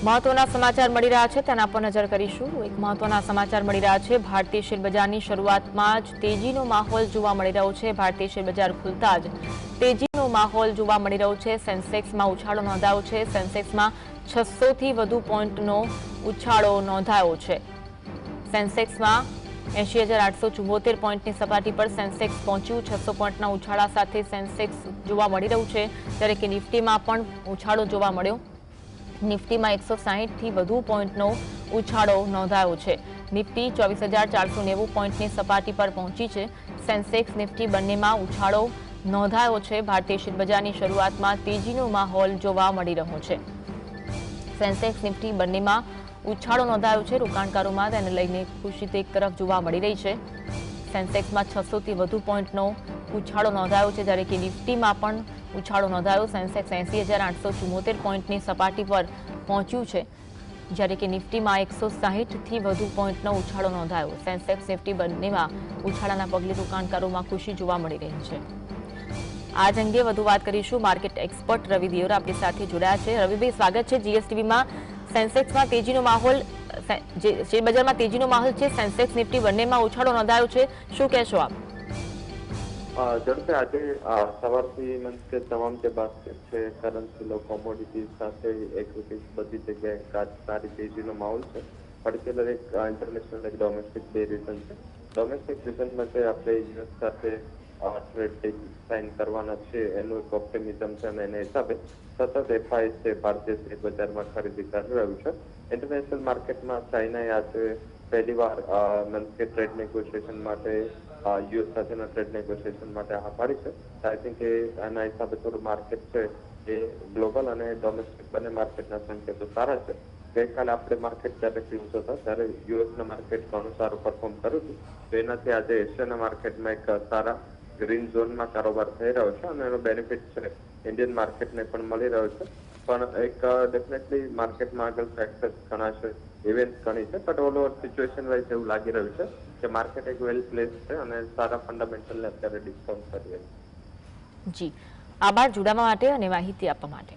મહત્વના સમાચાર મળી રહ્યા છે તેના પર નજર કરીશું। એક મહત્વના સમાચાર મળી રહ્યા છે। ભારતીય શેર બજારની શરૂઆતમાં જ તેજીનો માહોલ જોવા મળી રહ્યો છે। ભારતીય શેર બજાર ખુલતા જ તેજીનો માહોલ જોવા મળી રહ્યો છે। સેન્સેક્સમાં ઉછાળો નોંધાયો છે। સેન્સેક્સમાં 600 થી વધુ પોઈન્ટનો ઉછાળો નોંધાયો છે। સેન્સેક્સમાં 80,874 પોઈન્ટની સપાટી પર સેન્સેક્સ પહોંચ્યું। 600 પોઈન્ટના ઉછાળા સાથે સેન્સેક્સ જોવા મળી રહ્યું છે, જ્યારે કે નિફ્ટીમાં પણ ઉછાળો જોવા મળ્યો। નિફ્ટીમાં 160 થી વધુ પોઈન્ટનો ઉછાળો નોંધાયો છે। નિફ્ટી 24,490 પોઈન્ટની સપાટી પર પહોંચી છે। સેન્સેક્સ નિફ્ટી બંનેમાં ઉછાળો નોંધાયો છે। ભારતીય શેર બજારની શરૂઆતમાં તેજીનો માહોલ જોવા મળી રહ્યો છે। સેન્સેક્સ નિફ્ટી બંનેમાં ઉછાળો નોંધાયો છે। રોકાણકારોમાં તેને લઈને ખુશી એક તરફ જોવા મળી રહી છે। સેન્સેક્સમાં 600 થી વધુ પોઈન્ટનો ઉછાળો નોંધાયો છે, જ્યારે કે નિફ્ટીમાં પણ ઉછાળો નોંધાયો। સેન્સેક્સ 80,874 પોઈન્ટની સપાટી પર પહોંચ્યું છે, જ્યારે કે નિફ્ટીમાં 160 થી વધુ પોઈન્ટનો ઉછાળો નોંધાયો। સેન્સેક્સ નિફ્ટી બંનેમાં ઉછાળાના પગલે રોકાણકારોમાં ખુશી જોવા મળી રહી છે। આજ અંગે વધુ વાત કરીશું। માર્કેટ એક્સપર્ટ રવિ દેવરા આપણી સાથે જોડાયા છે। રવિભાઈ, સ્વાગત છે જીએસટીવીમાં। સેન્સેક્સમાં તેજીનો માહોલ, શેર બજારમાં તેજીનો માહોલ છે। સેન્સેક્સ નિફ્ટી બંનેમાં ઉછાળો નોંધાયો છે, શું કહેશો આપ? ઝડપે આજે સવારથી મીન્સ કે તમામ જે બાસ્કેટ છે, કરન્સી લો, કોમોડિટીઝ સાથે ઇક્વિટીઝ બધી જગ્યાએ સારી તેજીનો માહોલ છે। પર્ટિક્યુલર એક ઇન્ટરનેશનલ એક ડોમેસ્ટિક બે રીઝન છે। ડોમેસ્ટિક રીઝન માટે આપણે યુએસ સાથે ટ્રેડ સાઇન કરવાના છે એનું એક ઓપ્ટિમિઝમ છે, અને એના હિસાબે સતત એફઆઈ છે ભારતીય શેર બજારમાં ખરીદી કરી રહ્યું છે। ઇન્ટરનેશનલ માર્કેટમાં ચાઇનાએ આજે પહેલી વાર મીન્સ કે ટ્રેડ નેગોશિએશન માટે યુએસ સાથેના ટ્રેડ નેગોશિએશન માટે હા પાડી છે। આઈ થિંક કે આના હિસાબે થોડું માર્કેટ છે એ ગ્લોબલ અને ડોમેસ્ટિક બંને માર્કેટના સંકેતો સારા છે। ગઈકાલે આપણે માર્કેટ જ્યારે ક્લોઝ હતા ત્યારે યુએસના માર્કેટ ઘણું સારું પરફોર્મ કર્યું હતું, તો એનાથી આજે એશિયાના માર્કેટમાં એક સારા ગ્રીન ઝોનમાં કારોબાર થઈ રહ્યો છે, અને એનો બેનિફિટ છે ઇન્ડિયન માર્કેટને પણ મળી રહ્યો છે। પણ એક ડેફિનેટલી માર્કેટમાં આગળ ફેક્ટર્સ ઘણા છે, ઇવેન્ટ્સ ઘણી છે, but all over situation wise એવું લાગી રહ્યું છે કે માર્કેટ એક વેલ પ્લેસ છે અને સારા ફંડામેન્ટલને અત્યારે ડિસ્કાઉન્ટ કરી રહ્યું છે। જી, આભાર જોડાવા માટે અને માહિતી આપવા માટે।